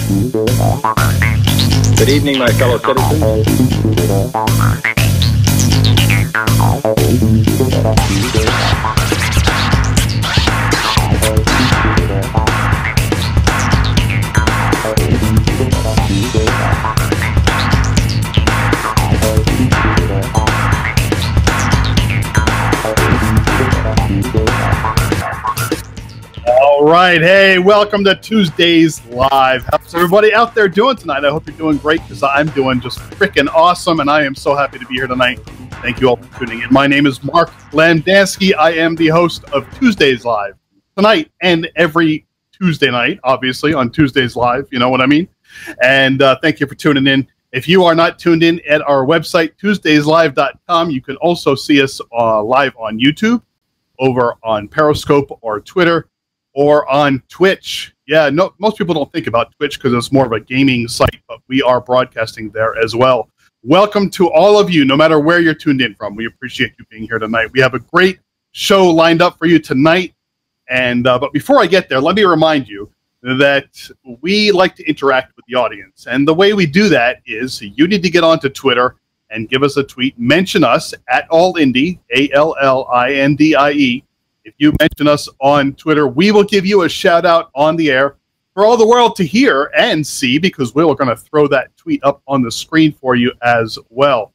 Good evening, my fellow citizens. All right. Hey, welcome to Tuesdays Live. How's everybody out there doing tonight? I hope you're doing great because I'm doing just freaking awesome, and I am so happy to be here tonight. Thank you all for tuning in. My name is Mark Landansky. I am the host of Tuesdays Live tonight and every Tuesday night, obviously, on Tuesdays Live. You know what I mean? And thank you for tuning in. If you are not tuned in at our website, tuesdayslive.com, you can also see us live on YouTube, over on Periscope or Twitter, or on Twitch. Yeah, no, most people don't think about Twitch because it's more of a gaming site, but we are broadcasting there as well. Welcome to all of you, no matter where you're tuned in from. We appreciate you being here tonight. We have a great show lined up for you tonight. And but before I get there, let me remind you that we like to interact with the audience. And the way we do that is you need to get onto Twitter and give us a tweet. Mention us at AllIndie, ALLINDIE. If you mention us on Twitter, we will give you a shout out on the air for all the world to hear and see, because we're going to throw that tweet up on the screen for you as well.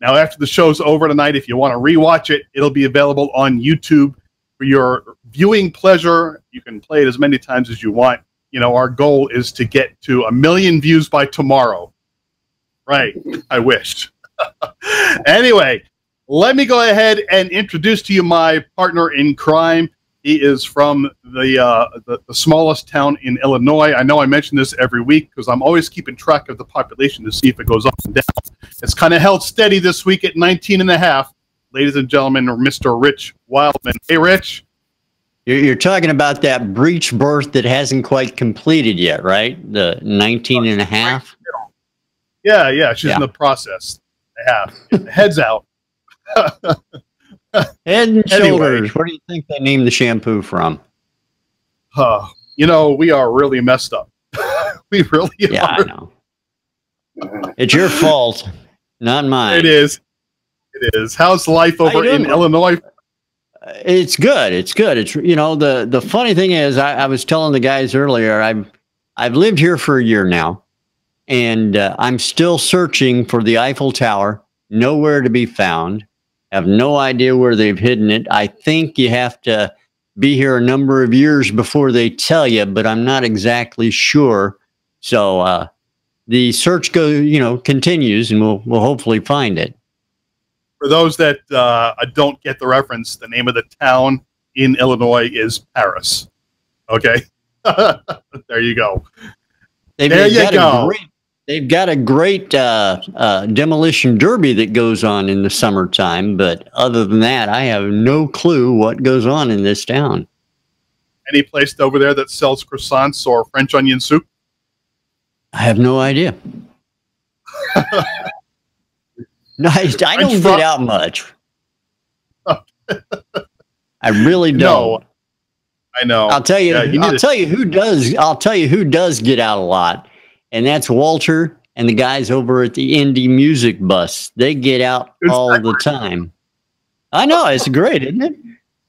Now, after the show's over tonight, if you want to rewatch it, it'll be available on YouTube for your viewing pleasure. You can play it as many times as you want. You know, our goal is to get to 1 million views by tomorrow. Right. I wish. Anyway, let me go ahead and introduce to you my partner in crime. He is from the smallest town in Illinois. I know I mention this every week because I'm always keeping track of the population to see if it goes up and down. It's kind of held steady this week at 19.5. Ladies and gentlemen, Mr. Rich Wildman. Hey, Rich. You're talking about that breech birth that hasn't quite completed yet, right? The 19.5? Yeah, she's in the process. Head's out. Head and shoulders. Where do you think they named the shampoo from? You know, we are really messed up. We really are. Yeah, I know. It's your fault, not mine. It is. It is. How's life over in Illinois? It's good. It's good. It's, you know, the funny thing is, I was telling the guys earlier, I've lived here for a year now, and I'm still searching for the Eiffel Tower. Nowhere to be found. Have no idea where they've hidden it. I think you have to be here a number of years before they tell you, but I'm not exactly sure. So the search continues, and we'll hopefully find it. For those that don't get the reference, the name of the town in Illinois is Paris. Okay, there you go. They've got a great demolition derby that goes on in the summertime, but other than that, I have no clue what goes on in this town. Any place over there that sells croissants or French onion soup? I have no idea. No, I don't get out much. I really don't. No, I know. I'll tell you. I'll tell you who does. I'll tell you who does get out a lot. And that's Walter and the guys over at the Indie Music Bus. They get out all the time. I know. It's great, isn't it?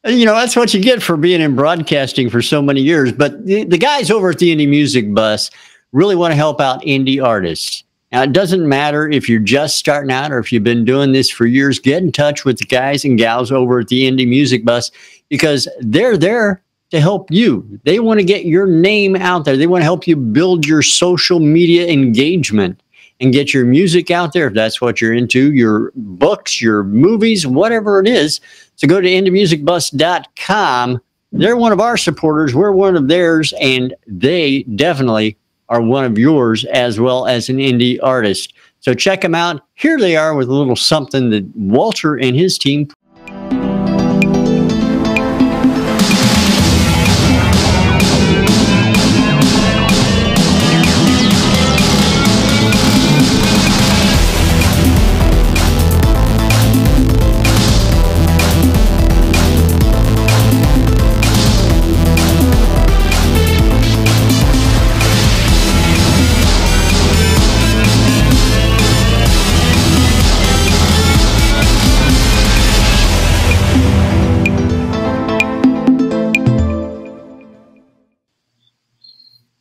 You know, that's what you get for being in broadcasting for so many years. But the guys over at the Indie Music Bus really want to help out indie artists. Now, it doesn't matter if you're just starting out or if you've been doing this for years. Get in touch with the guys and gals over at the Indie Music Bus, because they're there to help you. They want to get your name out there. They want to help you build your social media engagement and get your music out there, if that's what you're into, your books, your movies, whatever it is. So go to indiemusicbus.com. They're one of our supporters. We're one of theirs, and they definitely are one of yours as well as an indie artist. So check them out. Here they are with a little something that Walter and his team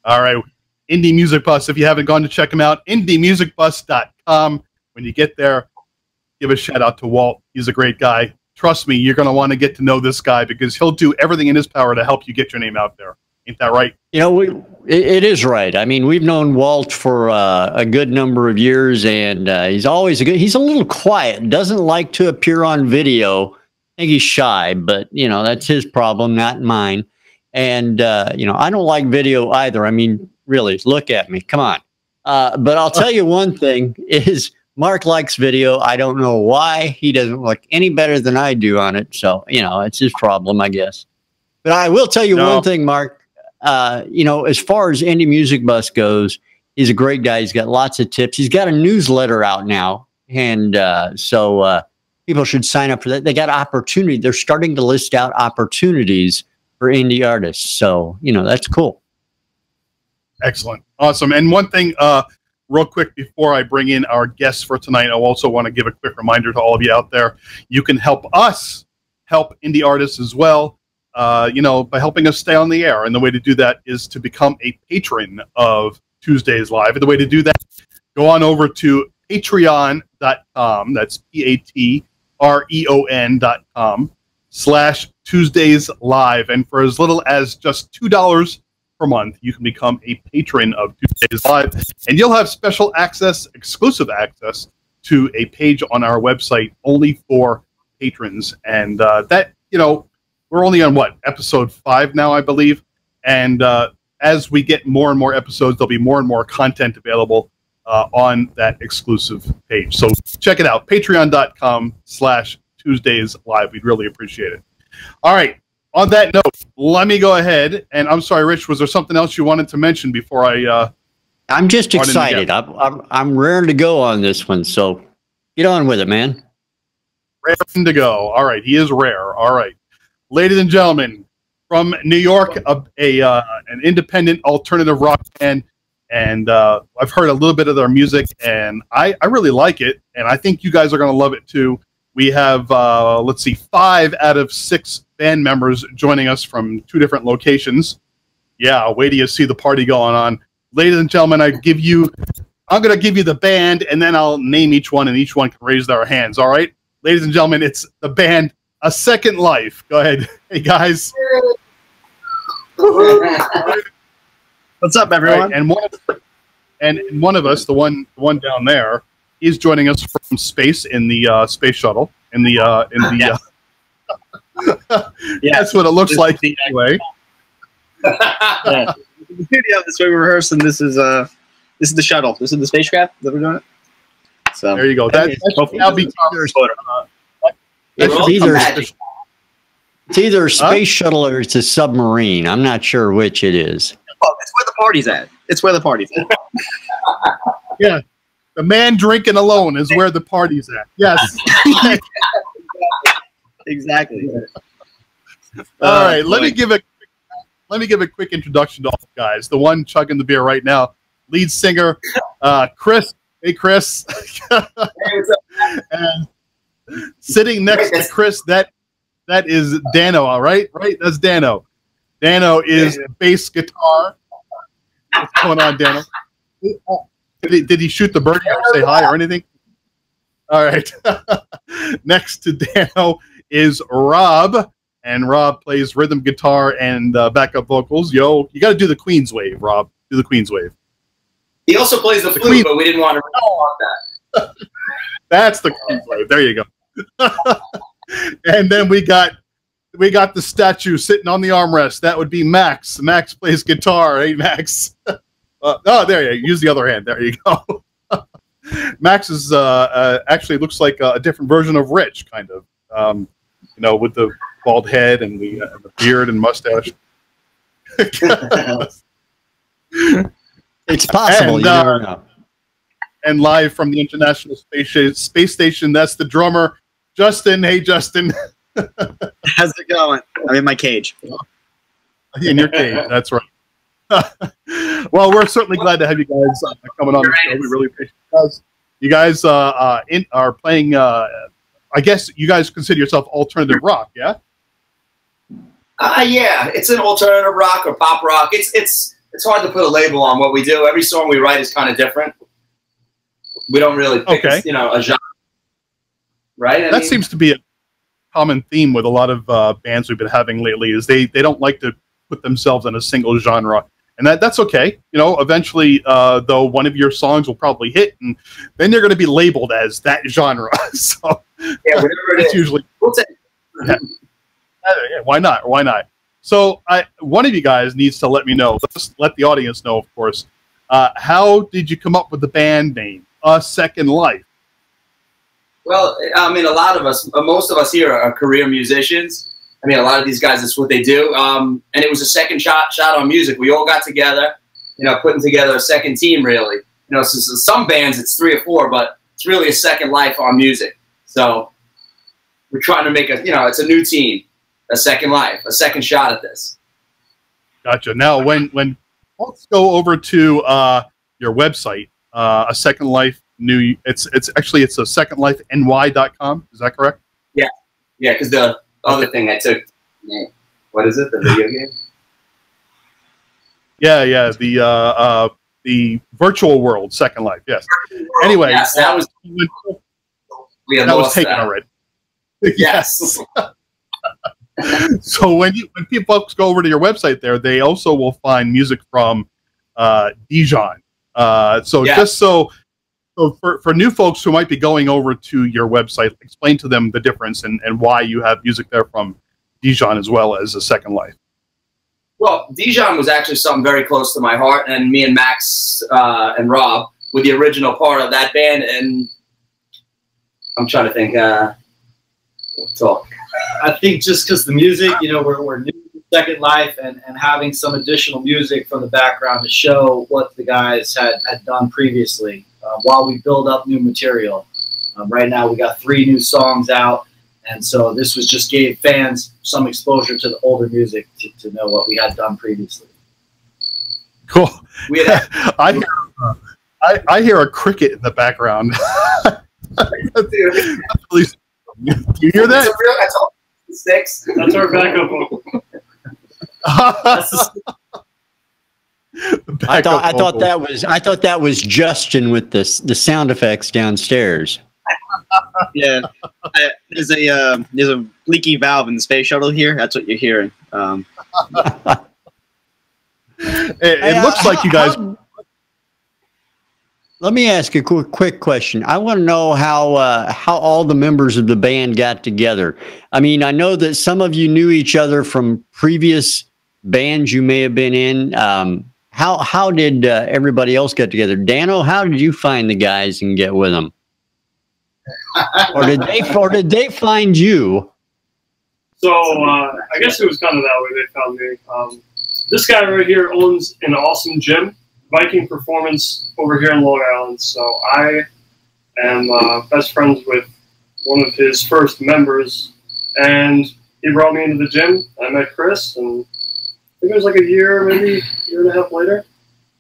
All right. Indie Music Bus. If you haven't gone to check them out, indiemusicbus.com. When you get there, give a shout out to Walt. He's a great guy. Trust me, you're going to want to get to know this guy because he'll do everything in his power to help you get your name out there. Ain't that right? You know, it is right. I mean, we've known Walt for a good number of years, and he's always he's a little quiet, doesn't like to appear on video. I think he's shy, but, you know, that's his problem, not mine. And, you know, I don't like video either. I mean, really, look at me. Come on. But I'll tell you one thing is Mark likes video. I don't know why. He doesn't look any better than I do on it. So, you know, it's his problem, I guess. But I will tell you one thing, Mark. You know, as far as Indie Music Bus goes, he's a great guy. He's got lots of tips. He's got a newsletter out now. And so people should sign up for that. They got opportunity. They're starting to list out opportunities for indie artists. So, you know, that's cool. Excellent. Awesome. And one thing, real quick, before I bring in our guests for tonight, I also want to give a quick reminder to all of you out there. You can help us help indie artists as well. You know, by helping us stay on the air. And the way to do that is to become a patron of Tuesdays Live. And the way to do that, go on over to patreon.com. That's patreon.com/Tuesdays Live. And for as little as just $2 per month, you can become a patron of Tuesdays Live. And you'll have special access, exclusive access to a page on our website only for patrons. And that, you know, we're only on, what, episode 5 now, I believe. And as we get more and more episodes, there'll be more and more content available on that exclusive page. So check it out, patreon.com/Tuesdays Live. We'd really appreciate it. All right. On that note, let me go ahead. And I'm sorry, Rich, was there something else you wanted to mention before I... I'm just excited. I'm raring to go on this one. So get on with it, man. Raring to go. All right. He is rare. All right. Ladies and gentlemen, from New York, an independent alternative rock band, and I've heard a little bit of their music, and I really like it, and I think you guys are going to love it too. We have, let's see, 5 out of 6 band members joining us from 2 different locations. Yeah, wait till you see the party going on. Ladies and gentlemen, I'm going to give you the band, and then I'll name each one, and each one can raise their hands, all right? Ladies and gentlemen, it's the band A Second Life. Go ahead. Hey, guys. What's up, everyone? Right, and one of us, the one down there, is joining us from space in the space shuttle. Yeah. That's what it looks like anyway. Yeah. The studio, this way we rehearse, and this is the shuttle. This is the spacecraft that we're doing it. So there you go. That should now be It's either a space shuttle or it's a submarine. I'm not sure which it is. Well, it's where the party's at. It's where the party's at. Yeah. The man drinking alone is where the party's at. Yes. Exactly. All right. Let me give a quick introduction to all the guys. The one chugging the beer right now, lead singer, Chris. Hey, Chris. And sitting next to Chris, that is Dano, all right? Right? That's Dano. Dano is bass guitar. What's going on, Dano? Did he shoot the birdie or say hi or anything? All right. Next to Dano is Rob, and Rob plays rhythm guitar and backup vocals. Yo, you got to do the Queen's Wave, Rob. Do the Queen's Wave. He also plays the flute, but we didn't want to recall that. That's the Queen's Wave. There you go. And then we got the statue sitting on the armrest. That would be Max. Max plays guitar. Hey, Max. Oh, there you go. Use the other hand. There you go. Max is actually looks like a different version of Rich, kind of. You know, with the bald head and the beard and mustache. It's possible. And, you never know. And live from the International Space Station, that's the drummer, Justin. Hey, Justin. How's it going? I'm in my cage. In your cage, that's right. Well, we're certainly glad to have you guys coming on the show. We really appreciate it. You guys are playing, I guess you guys consider yourself alternative rock, yeah? Yeah, it's an alternative rock or pop rock. It's it's hard to put a label on what we do. Every song we write is kind of different. We don't really pick, a genre, right? That seems to be a common theme with a lot of bands we've been having lately. Is they don't like to put themselves in a single genre, and that's okay. You know, eventually, though, one of your songs will probably hit, and then you're going to be labeled as that genre. So yeah, whatever it's usually. We'll take Yeah, why not? Why not? So, one of you guys needs to let me know. Let's let the audience know, of course. How did you come up with the band name, A Second Life? Well, I mean, a lot of us, most of us here are career musicians. I mean, a lot of these guys, that's what they do. And it was a second shot on music. We all got together, you know, putting together a second team, really. You know, so some bands it's 3 or 4, but it's really a second life on music. So we're trying to make it's a new team, a second life, a second shot at this. Gotcha. Now, when let's go over to your website, A Second Life New. It's a secondlifeny.com. Is that correct? Yeah, yeah. Because the other thing I took, what is it? The video game? Yeah. The virtual world, Second Life. Yes. Anyway, yes, that was. That was taken already. Yes. So when folks go over to your website there, they also will find music from Dijon. Just so for new folks who might be going over to your website, explain to them the difference and why you have music there from Dijon as well as A Second Life. Well, Dijon was actually something very close to my heart, and me and Max and Rob were the original part of that band, and I'm trying to think. Talk. I think just because the music, you know, we're new to Second Life, and having some additional music from the background to show what the guys had done previously while we build up new material. Right now we got 3 new songs out, and so this was just gave fans some exposure to the older music to know what we had done previously. Cool. I hear a cricket in the background. Do you hear that? That's all 6. That's our backup vocal. I thought that was Justin with the sound effects downstairs. Yeah, there's a leaky valve in the space shuttle here. That's what you're hearing. It looks like you guys. Let me ask a quick question. I want to know how all the members of the band got together. I mean, I know that some of you knew each other from previous bands you may have been in. How did everybody else get together? Dano, how did you find the guys and get with them? or did they find you? So I guess it was kind of that way they found me. This guy right here owns an awesome gym, Viking Performance, over here in Long Island. So I am best friends with one of his first members, and he brought me into the gym. I met Chris, and I think it was like a year, maybe a year and a half later.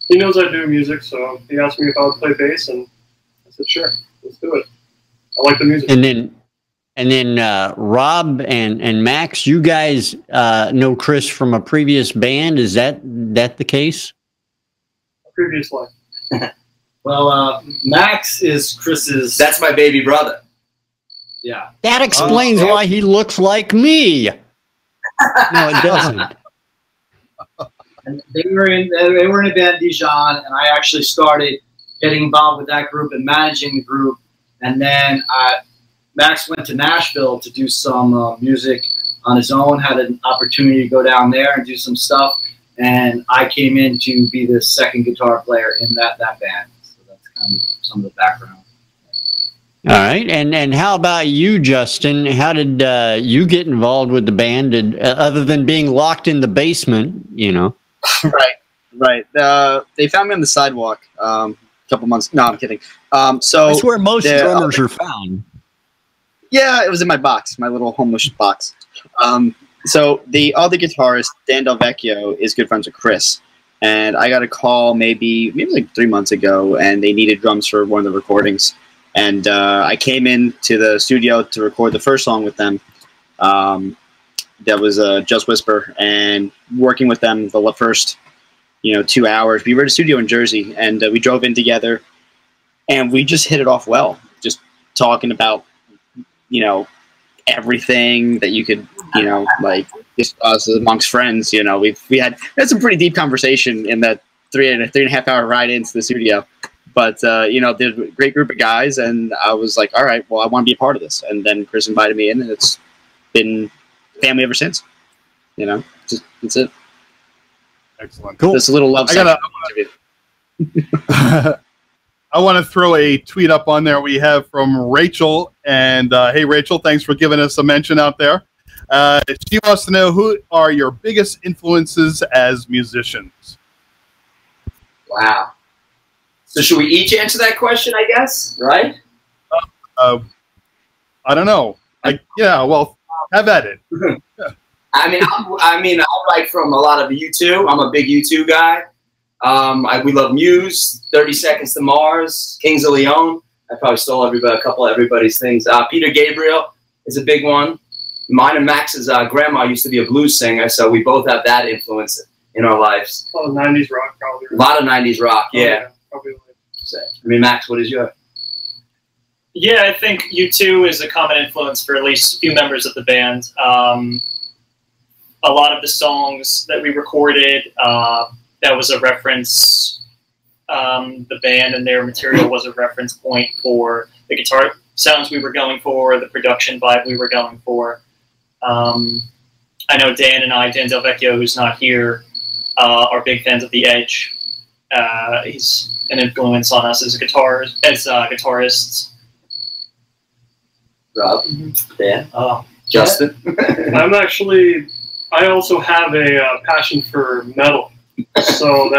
He knows I do music, so he asked me if I would play bass, and I said, sure, let's do it. I like the music. And then Rob and Max, you guys know Chris from a previous band. Is that the case? Previous life. Well, Max is Chris's. That's my baby brother. Yeah. That explains why he looks like me. No, it doesn't. And they were in a band, Dijon, and I actually started getting involved with that group and managing the group. And then Max went to Nashville to do some music on his own, had an opportunity to go down there and do some stuff. And I came in to be the second guitar player in that band. So that's kind of some of the background. All right. And how about you, Justin? How did you get involved with the band, other than being locked in the basement, you know? Right. They found me on the sidewalk a couple months. No, I'm kidding. So that's where most drummers are found. Yeah, it was in my box, my little homeless box. So the other guitarist, Dan Del Vecchio, is good friends with Chris. And I got a call maybe like 3 months ago, and they needed drums for one of the recordings. And I came into the studio to record the first song with them. That was Just Whisper. And working with them the first 2 hours. We were at a studio in Jersey, and we drove in together, and we just hit it off well. Just talking about, everything that you could, like just us amongst friends. We had some pretty deep conversation in that 3.5 hour ride into the studio. But there's a great group of guys, and I was like, all right, well, I want to be a part of this. And then Chris invited me in, and it's been family ever since. Just that's it. Excellent. Cool. This little love. I want to throw a tweet up on there we have from Rachel. And hey, Rachel, thanks for giving us a mention out there. She wants to know, who are your biggest influences as musicians? Wow. So should we each answer that question, I guess, right? I don't know. Well, have at it. I like from a lot of U2. I'm a big U2 guy. We love Muse, 30 Seconds to Mars, Kings of Leon. I probably stole a couple of everybody's things. Peter Gabriel is a big one. Mine and Max's grandma used to be a blues singer, so we both have that influence in our lives. A lot of 90s rock, probably. A lot of 90s rock, yeah. Probably. Max, what is yours? Yeah, I think U2 is a common influence for at least a few members of the band. A lot of the songs that we recorded, that was a reference. The band and their material was a reference point for the guitar sounds we were going for, the production vibe we were going for. I know Dan Delvecchio, who's not here, are big fans of The Edge. He's an influence on us as guitarists. Rob, Dan, Justin. I also have a passion for metal, so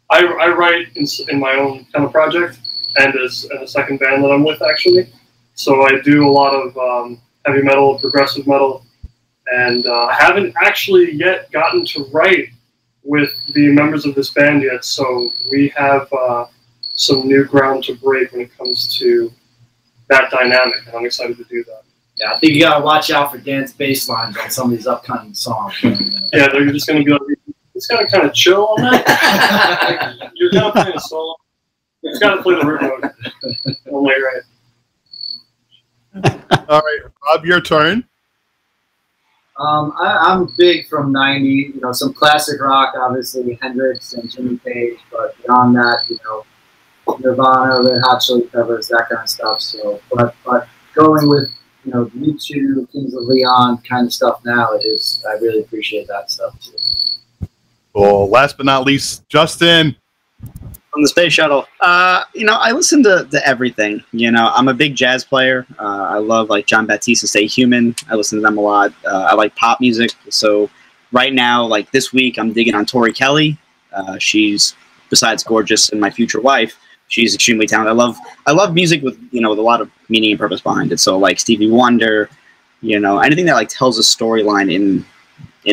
I write in my own kind of project, and as a second band that I'm with, actually. So I do a lot of heavy metal, progressive metal, and I haven't actually yet gotten to write with the members of this band yet, so we have some new ground to break when it comes to that dynamic, and I'm excited to do that. Yeah, I think you gotta watch out for Dan's bass lines on some of these upcoming songs. Yeah, they're just gonna be like, it's gotta kind of chill on that. Like, you're kind of playing a solo. It's gotta play the root mode. I'm like, right. All right, Rob, your turn. I'm big from '90, some classic rock, obviously Hendrix and Jimmy Page, but beyond that, Nirvana, Red Hot Chili Peppers, that kind of stuff. So, but going with U2, Kings of Leon kind of stuff now, I really appreciate that stuff too. Well, last but not least, Justin. On the space shuttle, I listen to everything. I'm a big jazz player. I love like John Baptiste, Stay Human. I listen to them a lot. I like pop music. So right now, like this week, I'm digging on Tori Kelly. She's, besides gorgeous and my future wife, she's extremely talented. I love music with with a lot of meaning and purpose behind it. So like Stevie Wonder, anything that like tells a storyline in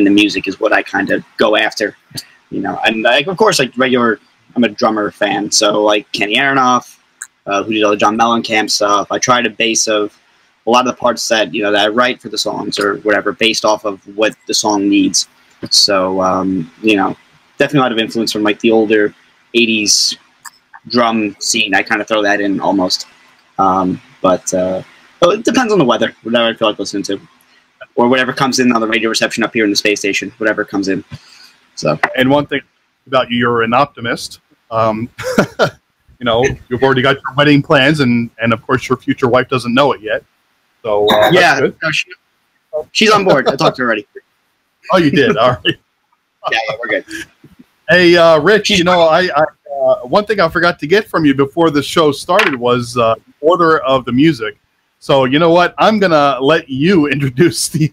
the music is what I kind of go after. And like of course like regular. I'm a drummer fan, so like Kenny Aronoff, who did all the John Mellencamp stuff. I try to base of a lot of the parts that that I write for the songs or whatever, based off of what the song needs. So definitely a lot of influence from like the older '80s drum scene. I kind of throw that in almost, but it depends on the weather, whatever I feel like listening to, or whatever comes in on the radio reception up here in the space station, whatever comes in. So, and one thing about you, you're an optimist. You've already got your wedding plans, and of course your future wife doesn't know it yet. So yeah, no, she's on board. I talked to her already. Oh, you did? All right. Yeah, we're good. Hey, Rich, I one thing I forgot to get from you before the show started was order of the music. So you know what? I'm gonna let you introduce the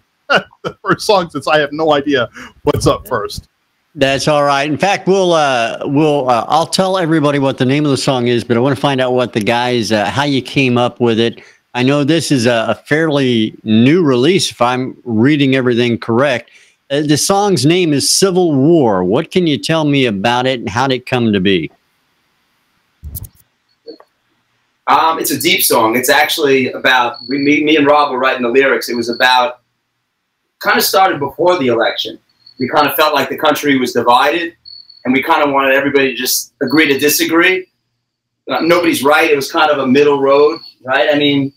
first song since I have no idea what's up first. That's all right. In fact, I'll tell everybody what the name of the song is, but I want to find out what the guys, how you came up with it. I know this is a fairly new release, if I'm reading everything correct. The song's name is Civil War. What can you tell me about it, and how did it come to be? It's a deep song. It's actually about, me and Rob were writing the lyrics. It was about, kind of started before the election. we kind of felt like the country was divided, and we kind of wanted everybody to just agree to disagree. Nobody's right. It was kind of a middle road, right? I mean,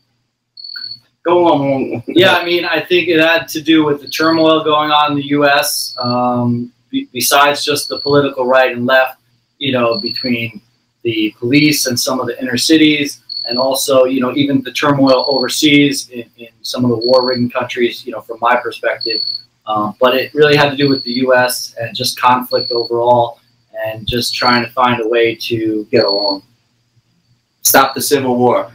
go on. Yeah, I mean, I think it had to do with the turmoil going on in the U.S. Besides just the political right and left, you know, between the police and some of the inner cities, and also, you know, even the turmoil overseas in some of the war-ridden countries, you know, from my perspective. But it really had to do with the U.S. and just conflict overall, and just trying to find a way to get along. Stop the Civil War.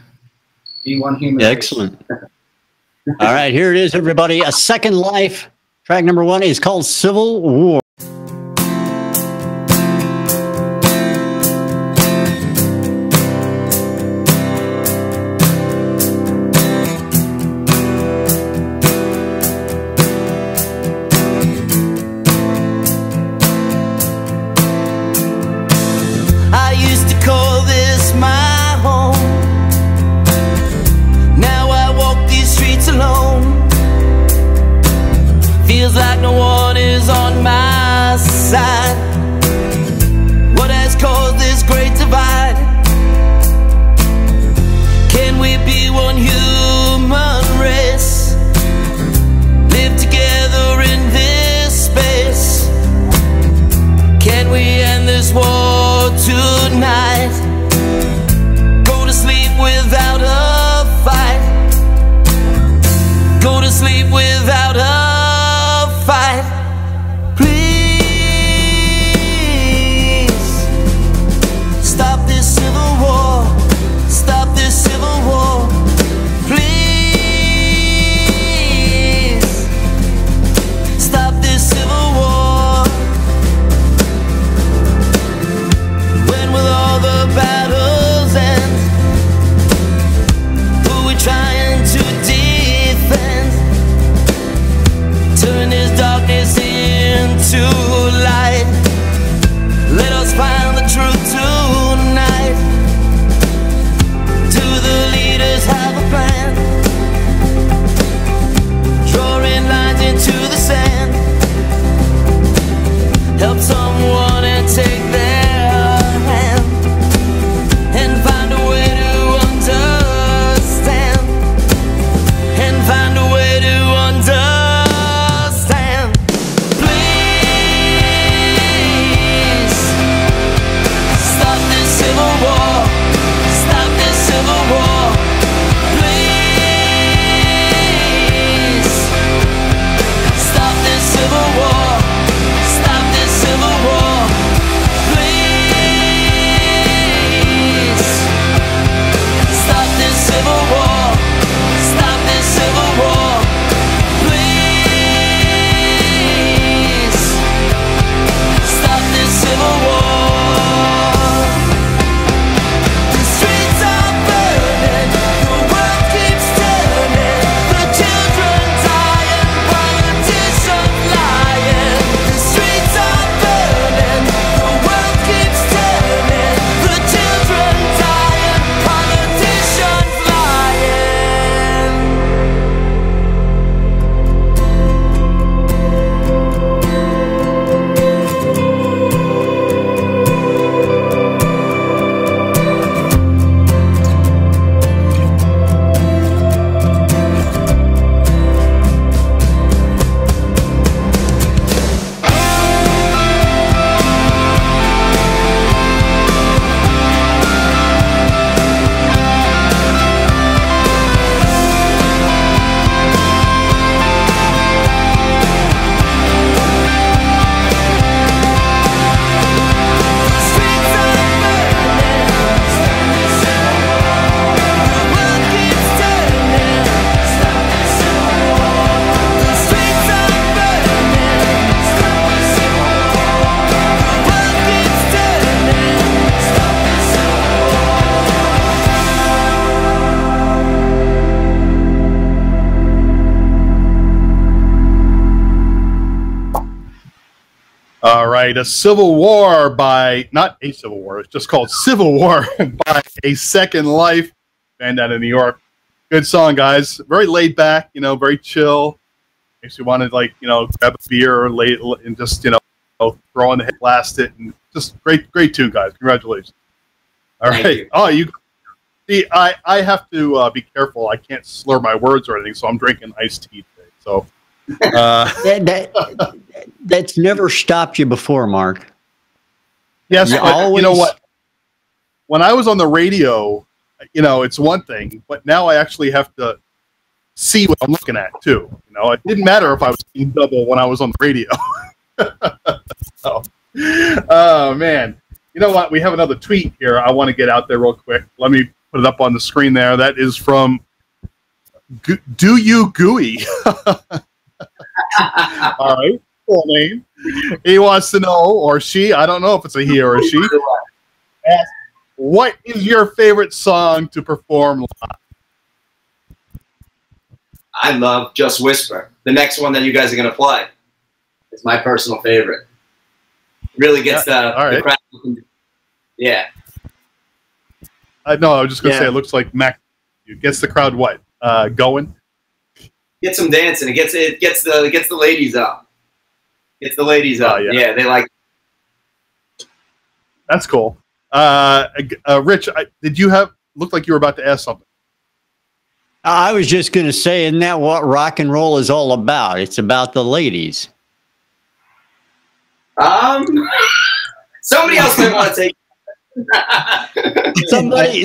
Be one human. Excellent. All right, here it is, everybody. A Second Life. Track number 1 is called Civil War. Feels like no one is on my side. What has caused this great divide? Can we be one human race? Live together in this space? Can we end this war tonight? Go to sleep without a fight. Go to sleep without a fight. Please stop this civil war. Stop this civil war. Please stop this civil war. When will all the battles end? Who we trying to defend? Turn this darkness into light. Let us find the truth tonight. Do the leaders have a plan? Drawing lines into the sand. Help someone and take their hand, and find a way to understand. And find a way to understand. All right, a Civil War by, not a Civil War, it's just called Civil War by A Second Life, band out of New York. Good song, guys. Very laid back, you know, very chill. Makes you want to, like, grab a beer or late and just, throw on the hit, blast it, and just great tune, guys. Congratulations. All right. You. Oh, you see, I have to be careful. I can't slur my words or anything, so I'm drinking iced tea today. So that's never stopped you before, Mark. Yes, but you know what? When I was on the radio, it's one thing, but now I actually have to see what I'm looking at too. It didn't matter if I was seeing double when I was on the radio. So, oh man, you know what? We have another tweet here. I want to get out there real quick. Let me put it up on the screen there. That is from Do You Gooey. All right, full name. He wants to know, or she, I don't know if it's a he or a she, ask, what is your favorite song to perform live? I love Just Whisper. The next one that you guys are going to play is my personal favorite. Really gets the crowd. Yeah. No, I was just going to say, it looks like Mac gets the crowd what? Going? Gets them dancing. It gets the ladies up. Gets the ladies up. Yeah, they like. That's cool. Rich, looked like you were about to ask something. I was just going to say, isn't that what rock and roll is all about? It's about the ladies. Somebody else might want to take.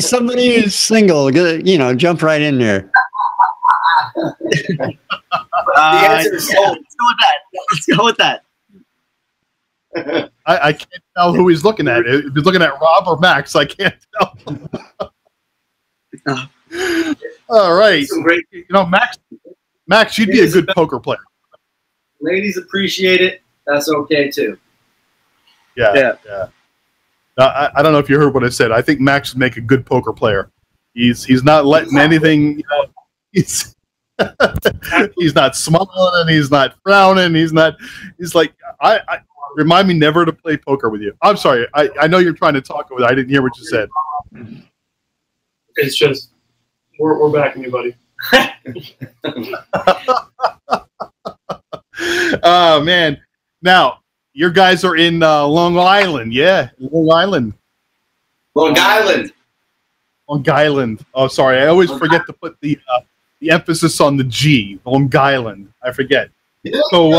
somebody who's single, jump right in there. The answer is let's go with that. I can't tell who he's looking at. If he's looking at Rob or Max, I can't tell. All right. Max, you'd be a good poker player. Ladies appreciate it. That's okay too. Yeah. I don't know if you heard what I said. I think Max would make a good poker player. He's not letting anything. He's not smiling and he's not frowning. He's like I remind me never to play poker with you. I'm sorry. I know you're trying to talk with. I didn't hear what you said. It's just we're backing you, buddy. Oh man! Now your guys are in Long Island, yeah, Long Island. Long Island. Long Island. Oh, sorry, I always forget to put the emphasis on the G. Long Island. I forget. So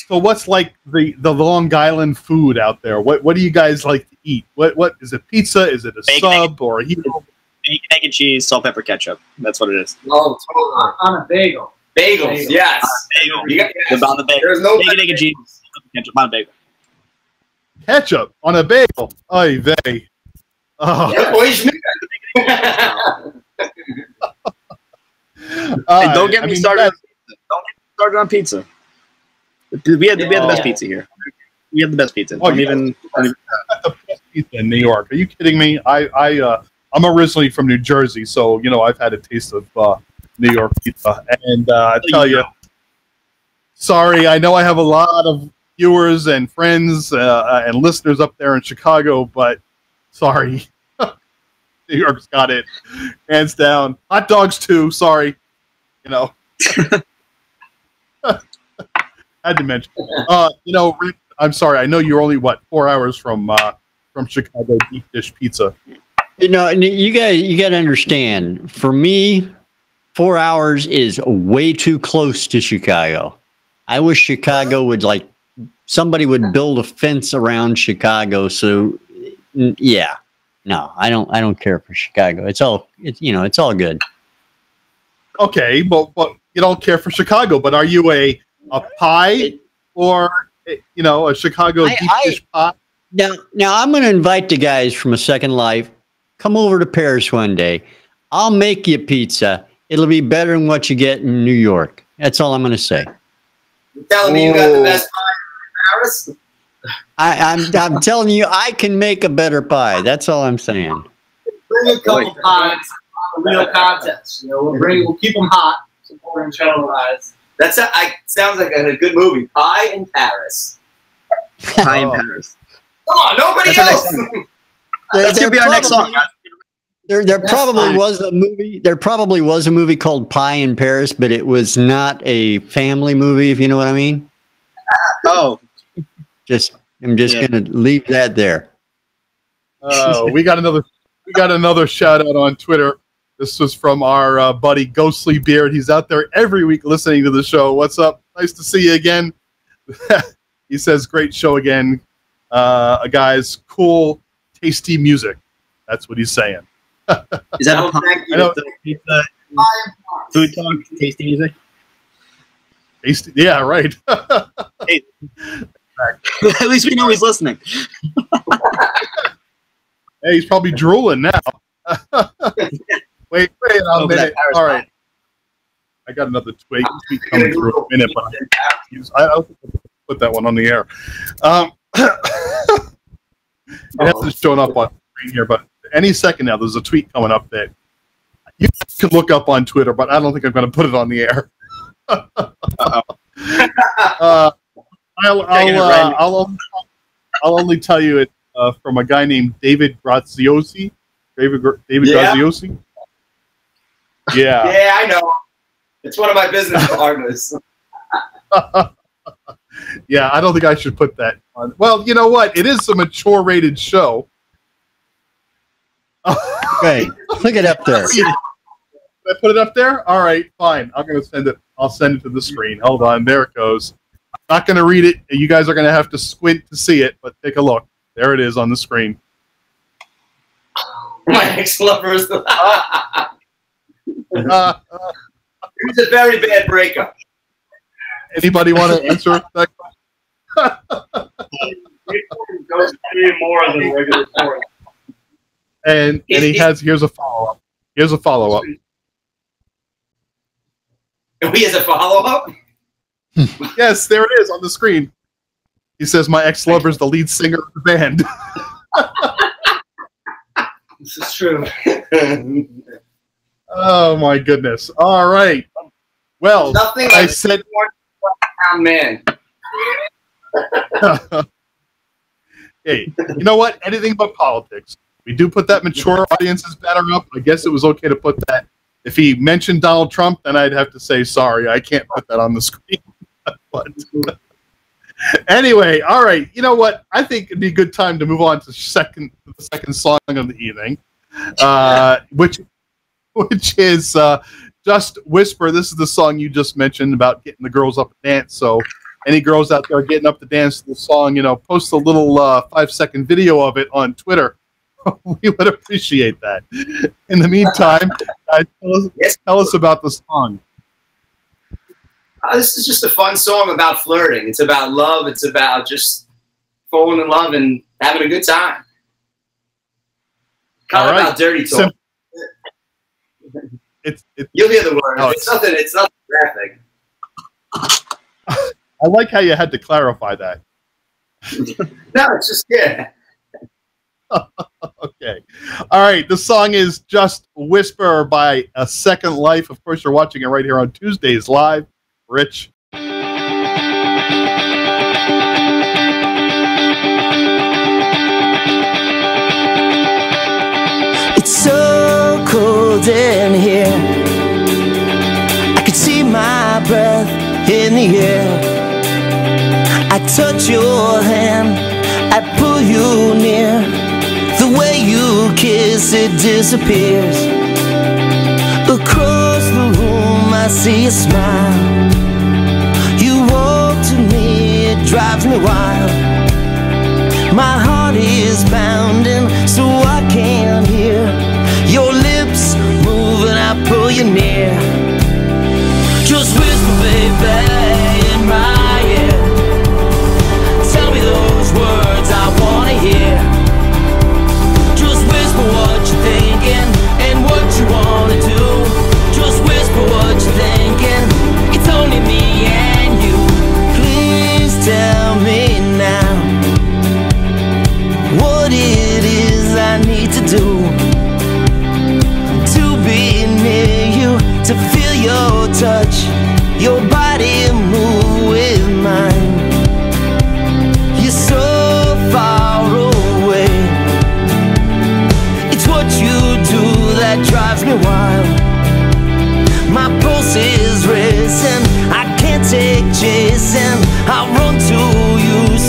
what's like the Long Island food out there? What do you guys like to eat? What is it? Pizza? Is it a sub or a hero? Bacon, egg, and cheese, salt, pepper, ketchup. That's what it is. Oh, totally. On a bagel. Bagels, yes. Bagel. On the bagel. There's no bacon, egg, and cheese, ketchup on a bagel. Ketchup on a bagel. Oy vey. Oh. Hey, don't get me started. Don't get me started on pizza. We have the best pizza here. We have the best pizza. Oh, the best pizza in New York. Are you kidding me? I'm originally from New Jersey, so I've had a taste of New York pizza, and I tell you, sorry, I know I have a lot of viewers and friends and listeners up there in Chicago, but sorry, New York's got it, hands down. Hot dogs too. Sorry, Had to mention. Rick, I'm sorry. I know you're only 4 hours from Chicago deep dish pizza. You got to understand. For me, 4 hours is way too close to Chicago. I wish Chicago would somebody would build a fence around Chicago. So, yeah, no, I don't care for Chicago. It's all good. Okay, but you don't care for Chicago. But are you a pie or a Chicago deep dish pie? Now I'm going to invite the guys from A Second Life. Come over to Paris one day. I'll make you pizza. It'll be better than what you get in New York. That's all I'm going to say. You're telling me you got the best pie in Paris? I'm telling you, I can make a better pie. That's all I'm saying. Bring a couple pies on a real contest. We'll keep them hot. So we'll bring channel pies. Sounds like a good movie. Pie in Paris. Pie in Paris. Come on, nobody else. That's gonna be our next song. There probably was a movie. There probably was a movie called Pie in Paris, but it was not a family movie. If you know what I mean. Oh, I'm just going to leave that there. We got another shout out on Twitter. This was from our buddy Ghostly Beard. He's out there every week listening to the show. What's up? Nice to see you again. He says, "Great show again, guys. Cool, tasty music." That's what he's saying. Is that a food talk? Tasty music. Tasty, yeah, right. Hey. At least we know he's listening. Hey, he's probably drooling now. wait a minute. All right, I got another tweet coming through in a minute, but I'll put that one on the air. It hasn't shown up on screen here, but any second now, there's a tweet coming up that you can look up on Twitter, but I don't think I'm going to put it on the air. I'll only tell you it from a guy named David Graziosi. David Graziosi. Yeah. Yeah, I know. It's one of my business partners. Yeah, I don't think I should put that on. Well, you know what? It is a mature rated show. Hey, look it up there. Did I put it up there? All right, fine. I'm going to send it. I'll send it to the screen. Hold on. There it goes. I'm not going to read it. You guys are going to have to squint to see it, but take a look. There it is on the screen. My ex-lovers. It was a very bad breakup. Anybody want to answer that question? It goes way more than regular porn. And here's a follow-up. Here's a follow-up. He has a follow-up? Yes, there it is on the screen. He says, "My ex-lover is the lead singer of the band." This is true. Oh my goodness! All right. Well, nothing like I said, man. Hey, you know what? Anything but politics. We do put that mature audience's banner up. I guess it was okay to put that. If he mentioned Donald Trump, then I'd have to say sorry. I can't put that on the screen. But anyway, all right. You know what? I think it'd be a good time to move on to the second song of the evening, which is Just Whisper. This is the song you just mentioned about getting the girls up to dance. So any girls out there getting up to dance to the song, post a little 5-second video of it on Twitter. We would appreciate that. In the meantime, tell us about the song. This is just a fun song about flirting. It's about love. It's about just falling in love and having a good time. Kind of about dirty talk. You'll hear the words. Oh, it's nothing graphic. I like how you had to clarify that. No, it's just, yeah. Okay. All right. The song is Just Whisper by A Second Life. Of course, you're watching it right here on Tuesdays Live. Rich. It's so cold in here. I can see my breath in the air. I touch your hand, I pull you near. The way you kiss, it disappears. Across the room, I see a smile. You walk to me, it drives me wild. My heart is pounding, so I can't hear your lips moving, I pull you near. Just whisper, baby, in my ear. Tell me those words I wanna hear. Just whisper what you're thinking and what you wanna do. Just whisper what you're thinking. It's only me and you. Please tell me now what it is I need to do to be near you, to feel your touch, your body move with mine. You're so far away. It's what you do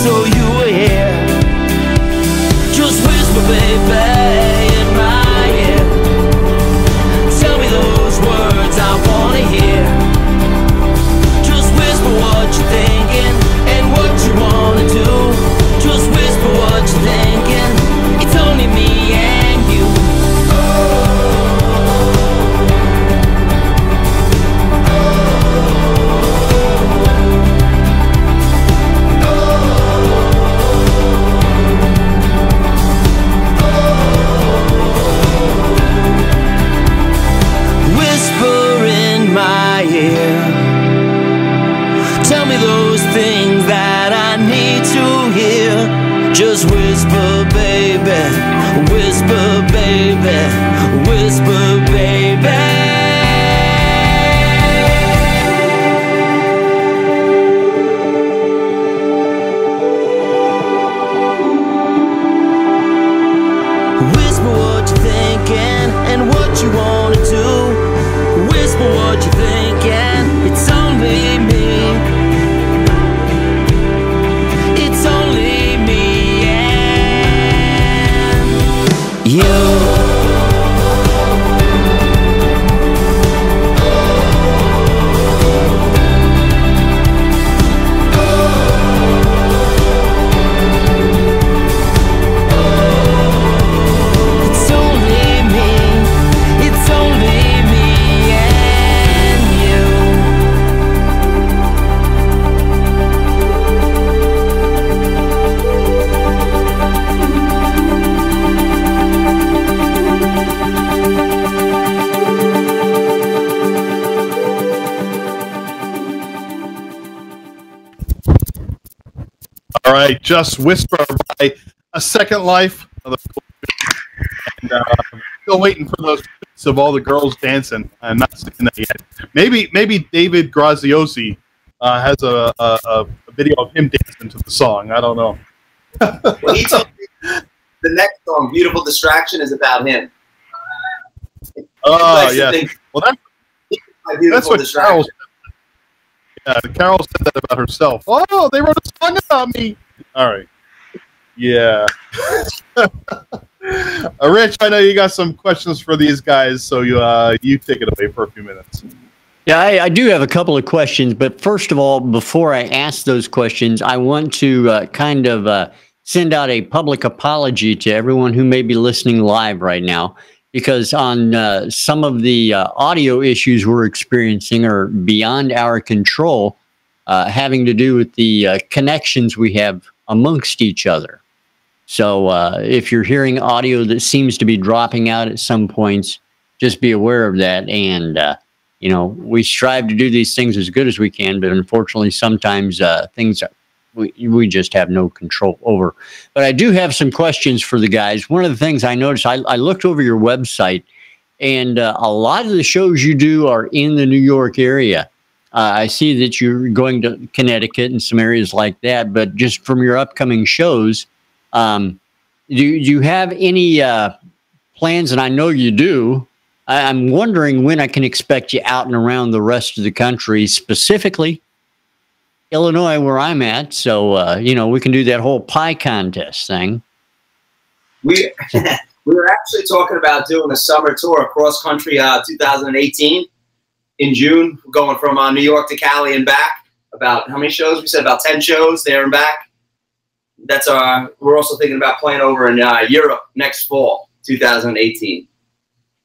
so you were here. Just whisper, baby, in my ear. Tell me those words I wanna hear. Just whisper what you're thinking and what you wanna do. Just whisper what you're thinking. It's only me and you. Whisper in my ear. Tell me those things that I need to hear. Just whisper, baby. Whisper, baby. Whisper, baby. Whisper what you're thinking and what you wanna do. Whisper what you're thinking. It's only me. It's only me and you. It's only me. It's only me and you. All right, Just Whisper by A Second Life. And, still waiting for those pics of all the girls dancing. I'm not seeing that yet. Maybe David Graziosi has a video of him dancing to the song. I don't know. Well, he told me the next song, "Beautiful Distraction," is about him. Oh, yeah. Well, that's That's what Carol said. Yeah, Carol said that about herself. Oh, they wrote a song about me. All right. Yeah. Rich, I know you got some questions for these guys, so you take it away for a few minutes. Yeah, I do have a couple of questions, but first of all, before I ask those questions, I want to kind of send out a public apology to everyone who may be listening live right now, because on some of the audio issues we're experiencing are beyond our control, having to do with the connections we have amongst each other. So if you're hearing audio that seems to be dropping out at some points, just be aware of that. And, you know, we strive to do these things as good as we can, but unfortunately sometimes things we just have no control over. But I do have some questions for the guys. One of the things I noticed, I looked over your website, and a lot of the shows you do are in the New York area. I see that you're going to Connecticut and some areas like that, but just from your upcoming shows, do you have any plans? And I know you do. I'm wondering when I can expect you out and around the rest of the country, specifically Illinois, where I'm at. So, you know, we can do that whole pie contest thing. We were actually talking about doing a summer tour across country 2018 in June, going from New York to Cali and back. About how many shows? We said about 10 shows there and back. That's we're also thinking about playing over in Europe next fall, 2018.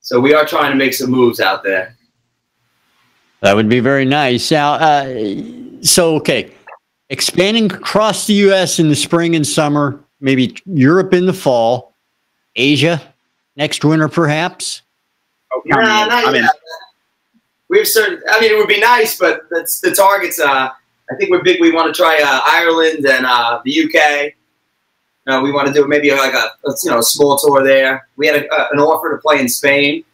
So we are trying to make some moves out there. That would be very nice. Now, so, okay, expanding across the U.S. in the spring and summer, maybe Europe in the fall, Asia next winter, perhaps? Oh, Nah, not yet. We have certain. I mean, it would be nice, but that's the targets. I think we're big. We want to try Ireland and the UK. We want to do maybe like a small tour there. We had an offer to play in Spain,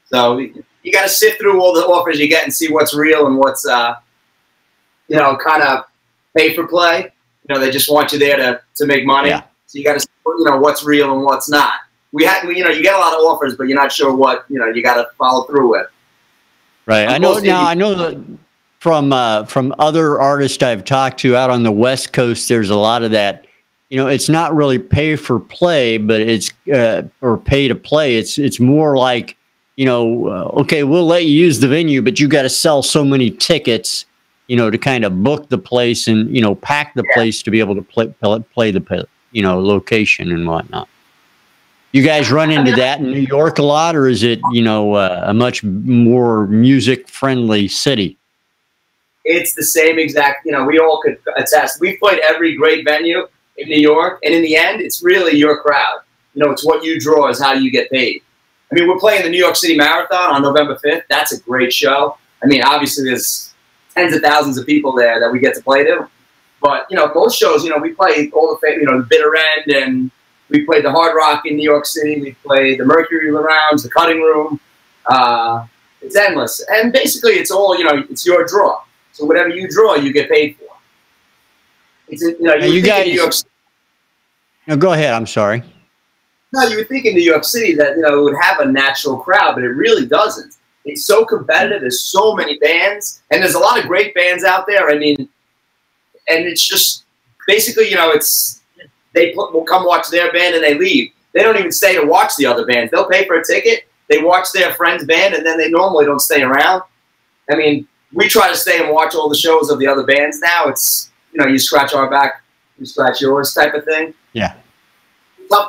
so you got to sift through all the offers you get and see what's real and what's kind of pay for play. They just want you there to make money. Yeah. So you got to what's real and what's not. You get a lot of offers, but you're not sure what you got to follow through with. Right. I know now. I know that from other artists I've talked to out on the West Coast, there's a lot of that. You know, it's not really pay for play, but it's or pay to play. It's more like, you know, okay, we'll let you use the venue, but you got to sell so many tickets, you know, to kind of book the place and, you know, pack the place to be able to play the, you know, location and whatnot. You guys run into that in New York a lot, or is it, you know, a much more music friendly city? It's the same exact, you know, we all could attest. We've played every great venue in New York, and in the end, it's really your crowd. You know, it's what you draw is how you get paid. I mean, we're playing the New York City Marathon on November 5th. That's a great show. I mean, obviously, there's tens of thousands of people there that we get to play to. But, you know, both shows, you know, we play all the, you know, the Bitter End, and we played the Hard Rock in New York City. We played the Mercury Lounge, the Cutting Room. It's endless. And basically, it's all, you know, it's your draw. So whatever you draw, you get paid for. It's, you know, you guys. New York City, no, go ahead. I'm sorry. No, you would think in New York City that, you know, it would have a natural crowd, but it really doesn't. It's so competitive. There's so many bands, and there's a lot of great bands out there. I mean, and it's just basically, you know, it's they will come watch their band and they leave. They don't even stay to watch the other bands. They'll pay for a ticket. They watch their friend's band, and then they normally don't stay around. I mean, we try to stay and watch all the shows of the other bands now. It's, you know, you scratch our back, you scratch yours type of thing. Yeah.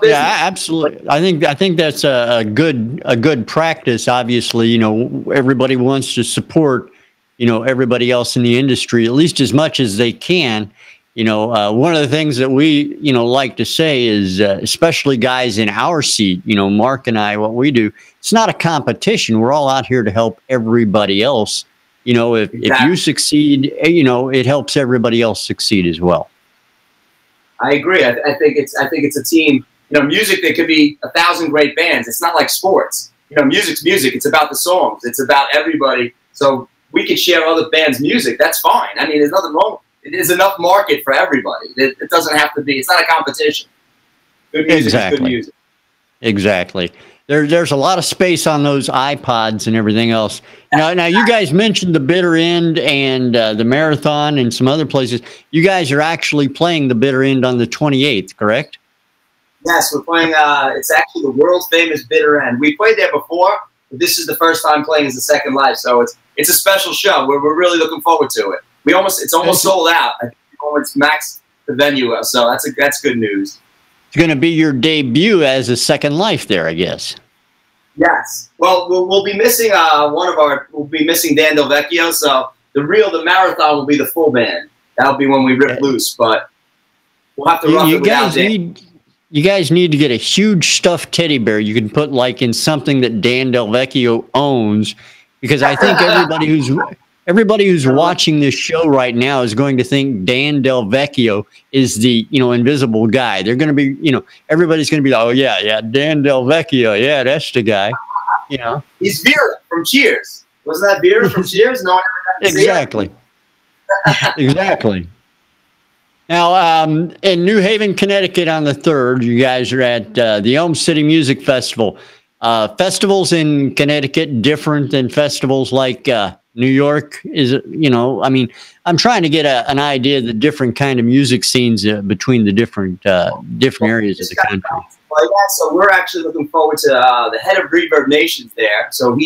Yeah, absolutely. I think that's a good practice. Obviously, you know, everybody wants to support, you know, everybody else in the industry at least as much as they can. You know, one of the things that we, you know, like to say is, especially guys in our seat, you know, Mark and I, what we do, it's not a competition. We're all out here to help everybody else. You know, if you succeed, you know, it helps everybody else succeed as well. I agree. I think it's a team. You know, music, there could be 1,000 great bands. It's not like sports. You know, music's music. It's about the songs. It's about everybody. So we can share other bands' music. That's fine. I mean, there's nothing wrong. There's enough market for everybody. It doesn't have to be. It's not a competition. Good music is good music. Exactly. There's a lot of space on those iPods and everything else. Now you guys mentioned the Bitter End and the Marathon and some other places. You guys are actually playing the Bitter End on the 28th, correct? Yes, we're playing. It's actually the world famous Bitter End. We played there before, but this is the first time playing as the second live. So it's a special show. We're really looking forward to it. It's almost sold out. I think it's maxed the venue, so that's good news. It's going to be your debut as a Second Life there, I guess. Yes. Well, we'll be missing we'll be missing Dan Del Vecchio, so the Marathon will be the full band. That'll be when we rip loose, but we'll have to rough it without Dan. You guys need to get a huge stuffed teddy bear you can put like in something that Dan Del Vecchio owns, because I think everybody who's watching this show right now is going to think Dan Del Vecchio is the, you know, invisible guy. They're going to be, you know, everybody's going to be like, oh yeah, Dan Del Vecchio, yeah, that's the guy. You know, he's Vera from Cheers. Wasn't that Vera from Cheers? No one ever got to exactly. Exactly. Now, in New Haven, Connecticut on the 3rd, you guys are at the Elm City Music Festival. Festivals in Connecticut different than festivals like New York? Is it, you know, I mean, I'm trying to get an idea of the different kind of music scenes between the different areas of the country. Well, yeah, so we're actually looking forward to the head of Reverb Nation's there. So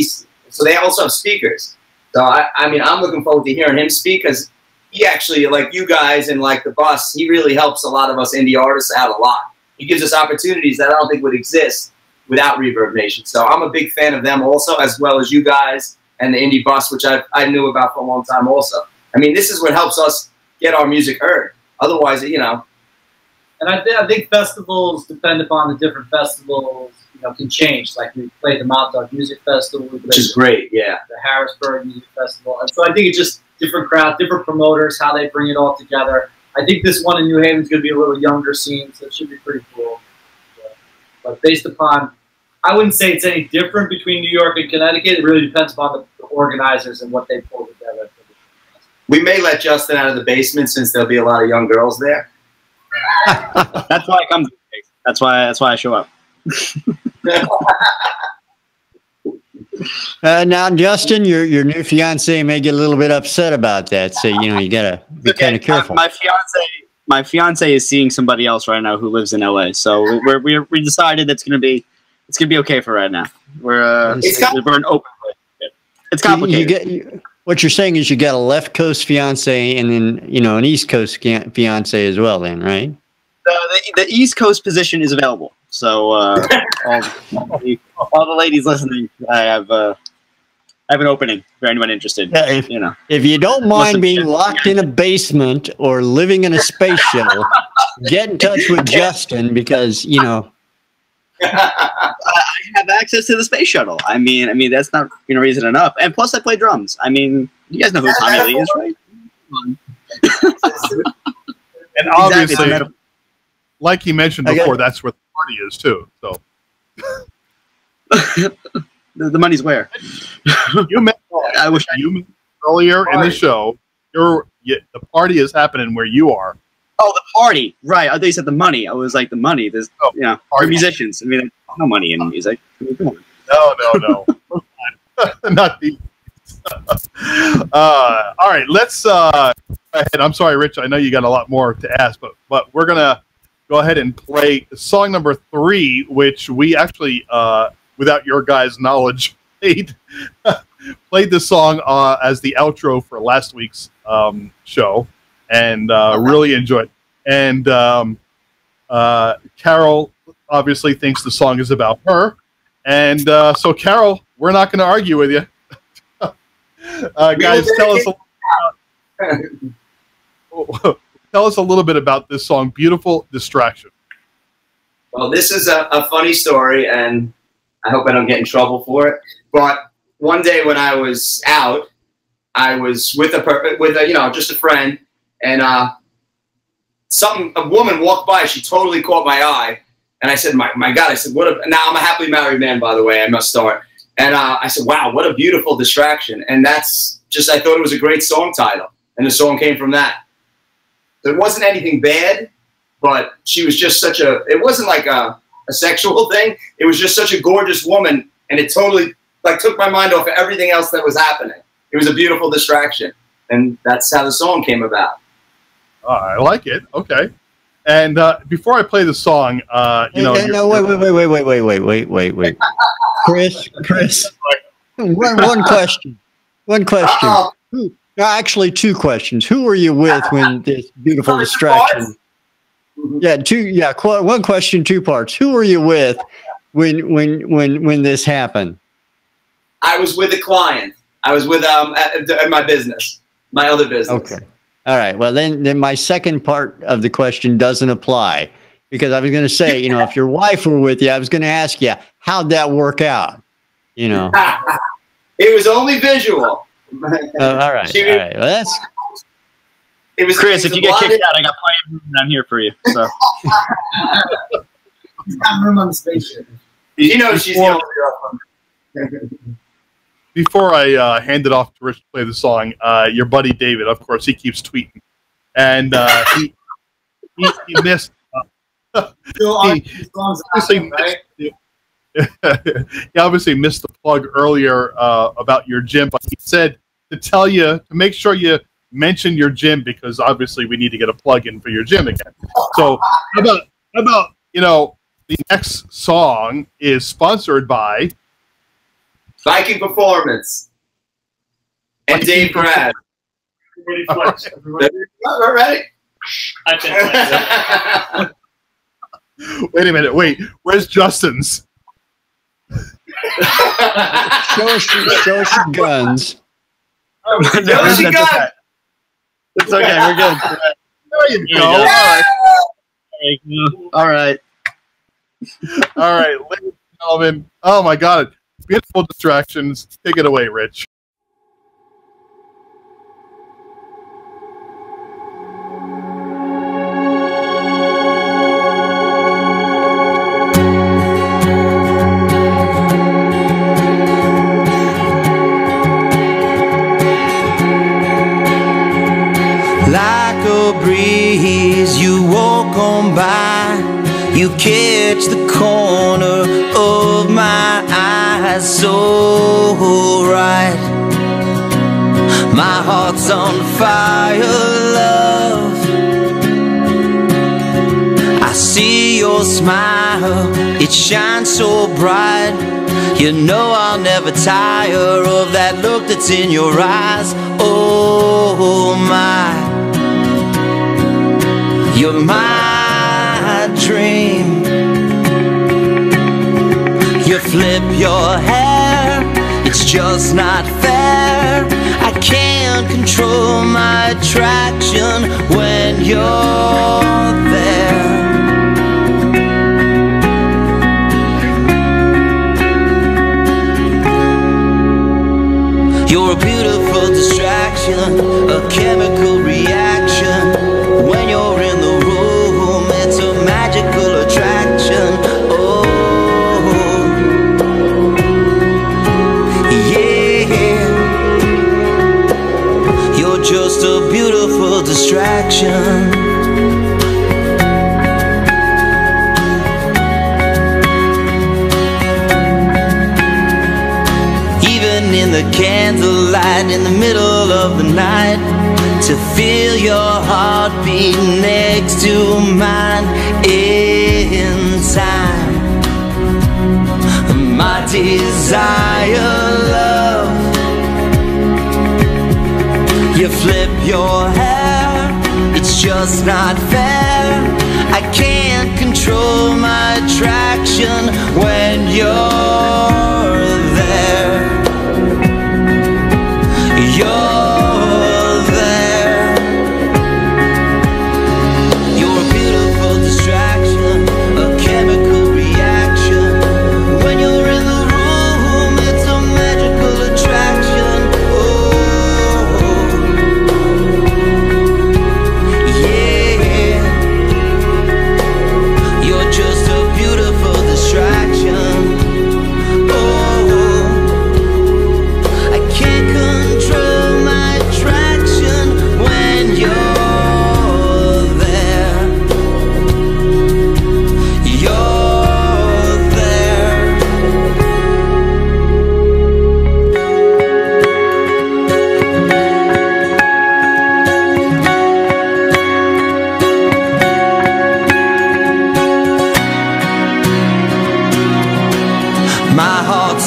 they also have speakers. So I mean, I'm looking forward to hearing him speak, because he actually, like you guys and like the bus, he really helps a lot of us indie artists out a lot. He gives us opportunities that I don't think would exist without Reverb Nation. So I'm a big fan of them also, as well as you guys and the indie bus, which I knew about for a long time also. I mean, this is what helps us get our music heard. Otherwise, you know. And I think festivals depend upon the different festivals, you know, can change. Like we played the Mount Dog Music Festival. Which is great, yeah. The Harrisburg Music Festival. And so I think it's just different crowd, different promoters, how they bring it all together. I think this one in New Haven is going to be a little younger scene, so it should be pretty cool. But based upon, I wouldn't say it's any different between New York and Connecticut. It really depends upon the organizers and what they pull together. We may let Justin out of the basement since there'll be a lot of young girls there. That's why I come. That's why I show up. Now, Justin, your new fiance may get a little bit upset about that, so you gotta be kind of careful. My fiance is seeing somebody else right now who lives in LA, so we decided it's gonna be okay for right now. We're an open. It's complicated. What you're saying is you got a left coast fiance and then an East Coast fiance as well. Then, right? The East Coast position is available. So all the ladies listening, I have an opening for anyone interested. Yeah, if you don't mind being locked in a basement or living in a space shuttle, get in touch with Justin because I have access to the space shuttle. I mean that's not reason enough. And plus, I play drums. I mean, you guys know who Tommy Lee is, right? And obviously, like he mentioned before, that's where the party is too. So the money's where. You mentioned earlier in the show. The party is happening where you are. Oh, the party, right? I thought you said the money. I was like, the money. There's, we're musicians. I mean, there's no money in music. No. Not the. All right, let's go ahead. I'm sorry, Rich. I know you got a lot more to ask, but we're gonna go ahead and play song number 3, which we actually, without your guys' knowledge, played this song as the outro for last week's show. And really enjoyed it. And Carol obviously thinks the song is about her. And so, Carol, we're not going to argue with you. Guys, tell us a little bit about this song, Beautiful Distraction. Well, this is a funny story, and I hope I don't get in trouble for it. But one day when I was out, I was with just a friend. And a woman walked by. She totally caught my eye, and I said, "My God!" I said, now I'm a happily married man, by the way. I must start. And I said, "Wow, what a beautiful distraction!" And that's just I thought it was a great song title, and the song came from that. There wasn't anything bad, but she was just such a. It wasn't like a sexual thing. It was just such a gorgeous woman, and it totally took my mind off of everything else that was happening. It was a beautiful distraction, and that's how the song came about. I like it. Okay. And before I play the song, No, wait. Chris. One question. Actually, 2 questions. Who were you with when this beautiful distraction? One question, 2 parts. Who were you with when this happened? I was with a client. I was with at my business, my other business. Okay. All right. Well, then my second part of the question doesn't apply because I was going to say, if your wife were with you, I was going to ask you, how'd that work out? It was only visual. All right. All right. Well, it was Chris. If you get kicked out, I got plenty of room. I'm here for you. So. Got room on the spaceship. She's the only girl. Before I hand it off to Rich to play the song, your buddy David, of course, he keeps tweeting, and he missed. He obviously missed the plug earlier about your gym, but he said to tell you to make sure you mention your gym because obviously we need to get a plug in for your gym again. So how about the next song is sponsored by Viking Performance and Dave Grad. Everybody flex. We're ready. Wait a minute. Wait, where's Justin's? Show us your guns. It's okay. We're good. There you go. All right. All right, ladies and gentlemen. Oh my God. Beautiful distractions. Take it away, Rich. Like a breeze, you walk on by. You catch the corner of my eyes shines so bright. My heart's on fire, love. I see your smile, it shines so bright. You know I'll never tire of that look that's in your eyes. Oh my, you're my dream. You flip your hair, it's just not fair. I can't control my attraction when you're there. You're a beautiful distraction, a chemical reaction. When you're in the room, it's a magical attraction. Oh, yeah. You're just a beautiful distraction. In the candlelight, in the middle of the night, to feel your heartbeat next to mine in time. My desire, love. You flip your hair, it's just not fair. I can't control my attraction when you're there. You're there. You're a beautiful distraction, a chemical reaction. When you're in the room, it's a magical attraction. Oh, yeah. You're just a beautiful distraction.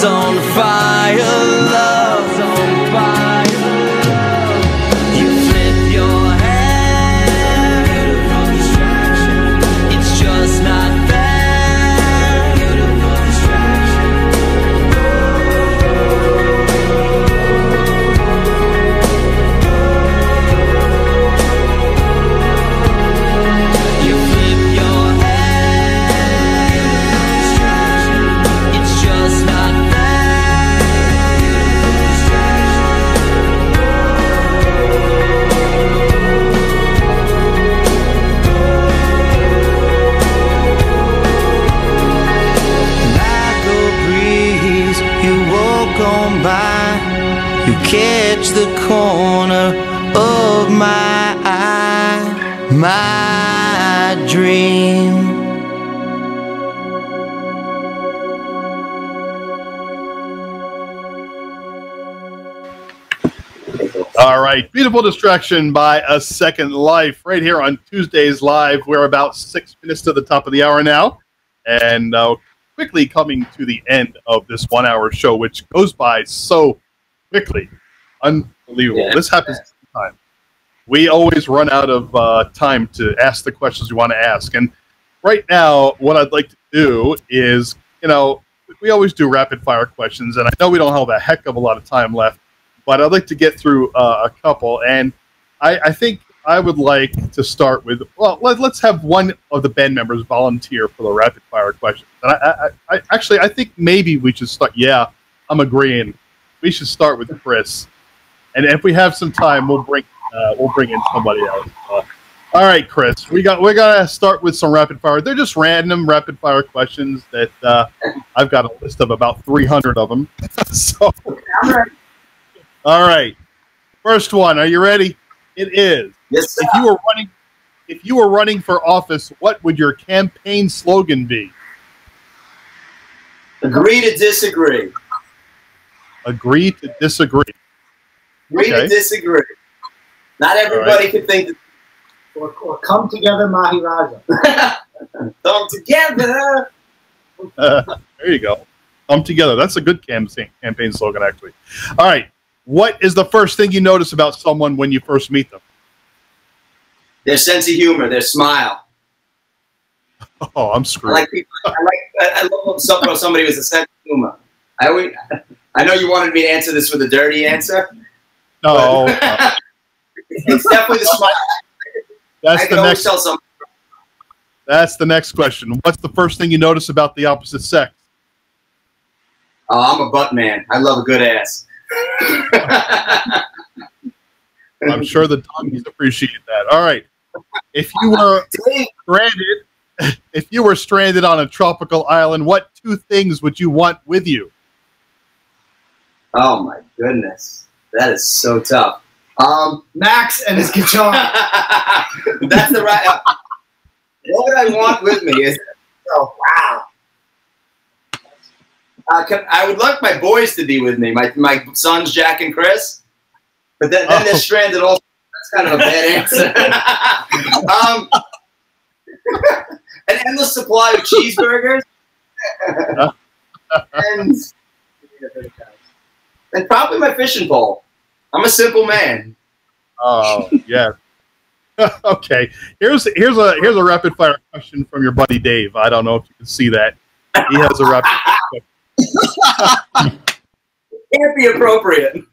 On fire, love, on fire. You flip your hair, beautiful distraction. It's just not fair, beautiful distraction. You flip your hair, beautiful distraction. It's just not on by, you catch the corner of my eye, my dream. All right, beautiful distraction by A Second Life right here on Tuesdays Live. We're about 6 minutes to the top of the hour now, and quickly coming to the end of this 1 hour show, which goes by so quickly. Unbelievable. Yeah. This happens all the time. We always run out of time to ask the questions we want to ask. And right now, what I'd like to do is, you know, we always do rapid fire questions, and I know we don't have a heck of a lot of time left, but I'd like to get through a couple. And I think I would like to start with, well, let's have one of the band members volunteer for the rapid fire questions. And I think maybe we should start. Yeah, I'm agreeing. We should start with Chris, and if we have some time, we'll bring in somebody else. All right, Chris, we gotta start with some rapid fire. They're just random rapid fire questions that I've got a list of about 300 of them. So, all right, first one. Are you ready? It is. Yes, sir. If you were running for office, what would your campaign slogan be? Agree to disagree. Agree to disagree. Agree to disagree. Not everybody can think that. Or come together, Maharaja. Come together. There you go. Come together. That's a good campaign slogan, actually. All right. What is the first thing you notice about someone when you first meet them? Their sense of humor, their smile. Oh, I'm screwed. I love when somebody with a sense of humor. I know you wanted me to answer this with a dirty answer. No. It's definitely the smile. That's the next question. What's the first thing you notice about the opposite sex? Oh, I'm a butt man. I love a good ass. I'm sure the doggies appreciate that. All right. If you were stranded on a tropical island, what two things would you want with you? Oh my goodness, that is so tough. Max and his guitar. That's the right. What would I want with me is, oh wow. I would like my boys to be with me, my sons Jack and Chris, but then they're stranded also. That's kind of a bad answer. An endless supply of cheeseburgers, and probably my fishing pole. I'm a simple man. Oh yeah. Okay. Here's a rapid fire question from your buddy Dave. I don't know if you can see that. He has a rapid fire question. Can't be appropriate.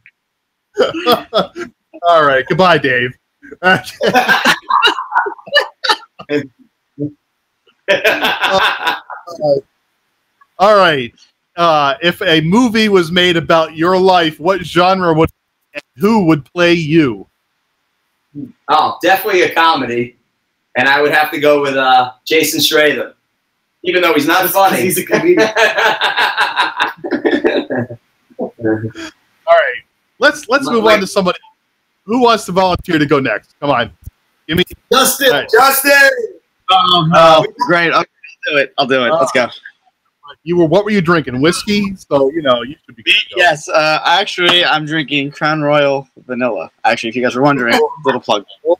All right. Goodbye, Dave. All right. If a movie was made about your life, what genre would and who would play you? Oh, definitely a comedy, and I would have to go with Jason Statham, even though he's not funny. He's a comedian. All right, let's move on to somebody who wants to volunteer to go next. Come on, give me Justin. Right. Justin. Great. Okay, I'll do it. Let's go. What were you drinking? Whiskey? So you should be. Yes. Actually, I'm drinking Crown Royal Vanilla. Actually, if you guys were wondering, little plug. All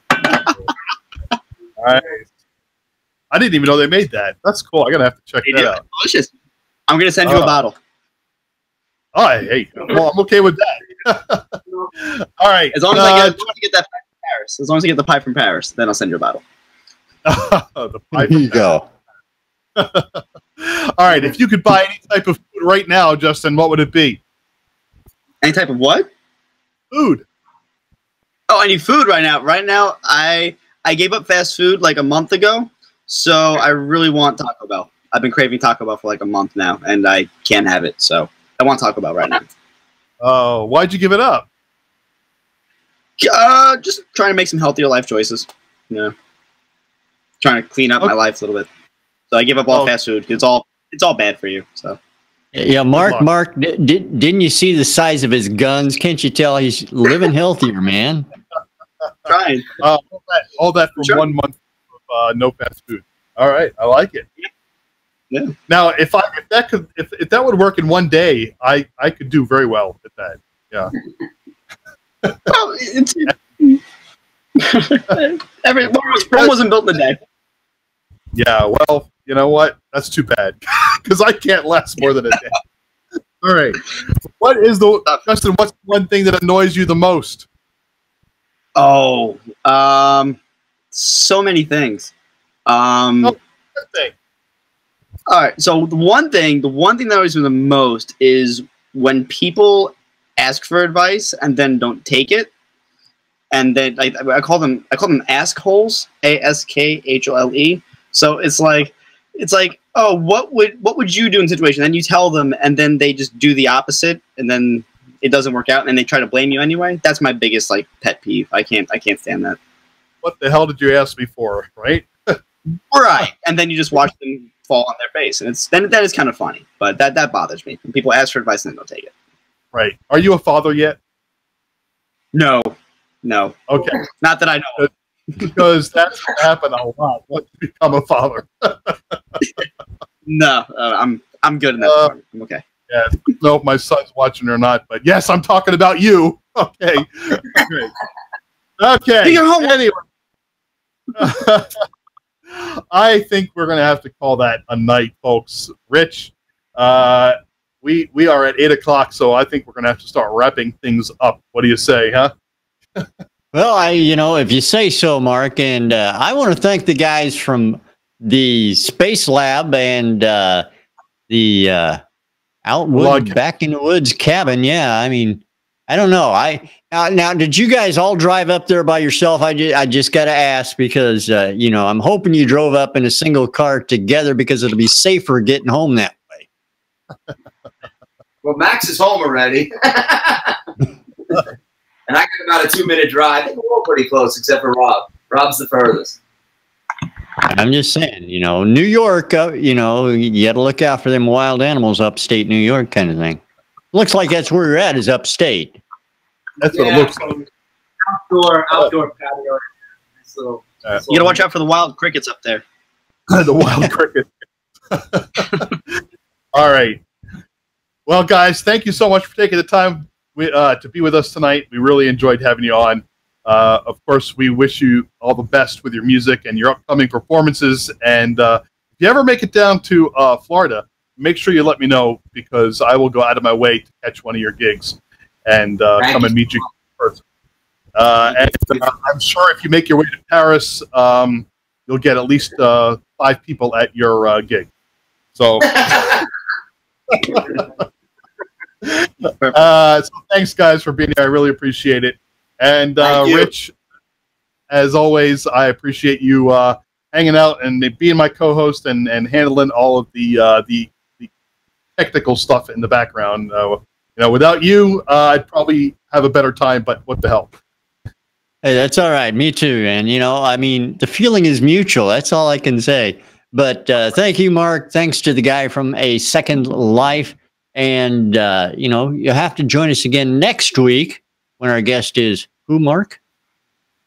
right. I didn't even know they made that. That's cool. I'm gonna have to check that out. Delicious. I'm gonna send you a bottle. Oh, hey, well, I'm okay with that. All right. As long as I get that pie from Paris. As long as I get the pie from Paris, then I'll send you a bottle. The pie. Here you go. All right. If you could buy any type of food right now, Justin, what would it be? Any type of what? Food. Oh, any food right now. Right now, I gave up fast food like a month ago, so I really want Taco Bell. I've been craving Taco Bell for like a month now, and I can't have it, so I want Taco Bell right now. Oh, why'd you give it up? Just trying to make some healthier life choices. Trying to clean up my life a little bit. So I give up all fast food. It's all bad for you. So. Yeah, Mark, didn't you see the size of his guns? Can't you tell he's living healthier, man? Trying. All that for 1 month of no fast food. All right, I like it. Yeah. Now, if that would work in one day, I could do very well at that. Yeah. Rome wasn't built in a day. Yeah. Well, you know what? That's too bad because I can't last more than a day. All right. Justin? What's one thing that annoys you the most? Oh, so many things. Good thing. All right. So the one thing that annoys me the most is when people ask for advice and then don't take it, and then I call them ask holes, ASKHOLE. So it's like, oh, what would you do in a situation? Then you tell them, and then they just do the opposite, and then it doesn't work out, and then they try to blame you anyway. That's my biggest pet peeve. I can't stand that. What the hell did you ask me for? Right. Right. And then you just watch them fall on their face, and that is kind of funny. But that bothers me when people ask for advice and then don't take it. Right. Are you a father yet? No. Okay. Not that I know of. Because that's what happened a lot once you become a father. No, I'm good in that department. I'm okay. Yeah, I don't know if my son's watching or not, but yes, I'm talking about you. Okay. Okay. Okay. Do your homework. Anyway. I think we're going to have to call that a night, folks. Rich, we are at 8 o'clock, so I think we're going to have to start wrapping things up. What do you say, huh? Well, if you say so, Mark, and I want to thank the guys from the Space Lab and the Outwood Back in the Woods cabin. Yeah, I mean, I don't know. Now, did you guys all drive up there by yourself? I just got to ask because I'm hoping you drove up in a single car together because it'll be safer getting home that way. Well, Max is home already. And I got about a 2-minute drive. We're all pretty close, except for Rob. Rob's the furthest. I'm just saying, New York, you got to look out for them wild animals, upstate New York kind of thing. Looks like that's where you're at, is upstate. That's what it looks like. Outdoor patio. Nice little, You gotta watch out for the wild crickets up there. The wild cricket. All right. Well, guys, thank you so much for taking the time to be with us tonight. We really enjoyed having you on. Of course, we wish you all the best with your music and your upcoming performances. And if you ever make it down to Florida, make sure you let me know because I will go out of my way to catch one of your gigs and come and meet you in person. And I'm sure if you make your way to Paris, you'll get at least 5 people at your gig. So, so thanks, guys, for being here. I really appreciate it. And Rich, as always, I appreciate you hanging out and being my co-host and handling all of the technical stuff in the background. Without you, I'd probably have a better time, but what the hell? Hey, that's all right. Me too. And, the feeling is mutual. That's all I can say. But thank you, Mark. Thanks to the guy from A Second Life. And, you have to join us again next week when our guest is who, Mark?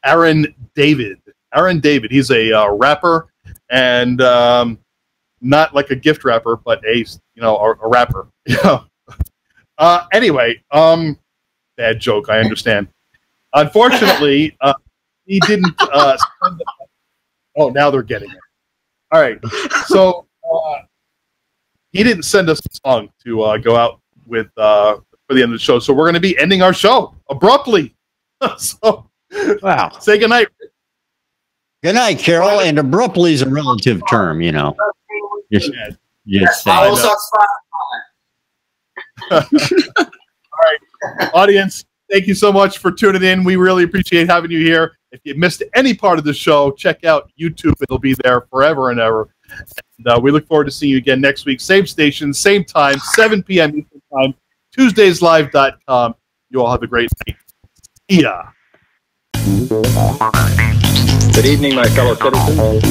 Aaron David. Aaron David. He's a rapper and not like a gift rapper, but a rapper. Anyway, bad joke. I understand. Unfortunately, he didn't. Oh, now they're getting it. All right. So he didn't send us a song to go out with for the end of the show. So we're going to be ending our show abruptly. So, wow. Say goodnight. Good night, Carol. And abruptly is a relative term, Yes. Follow us on Spotify. All right, audience. Thank you so much for tuning in. We really appreciate having you here. If you missed any part of the show, check out YouTube. It'll be there forever and ever. And, we look forward to seeing you again next week. Same station, same time, 7 p.m. Eastern Time, TuesdaysLive.com. You all have a great night. See ya. Good evening, my fellow citizens.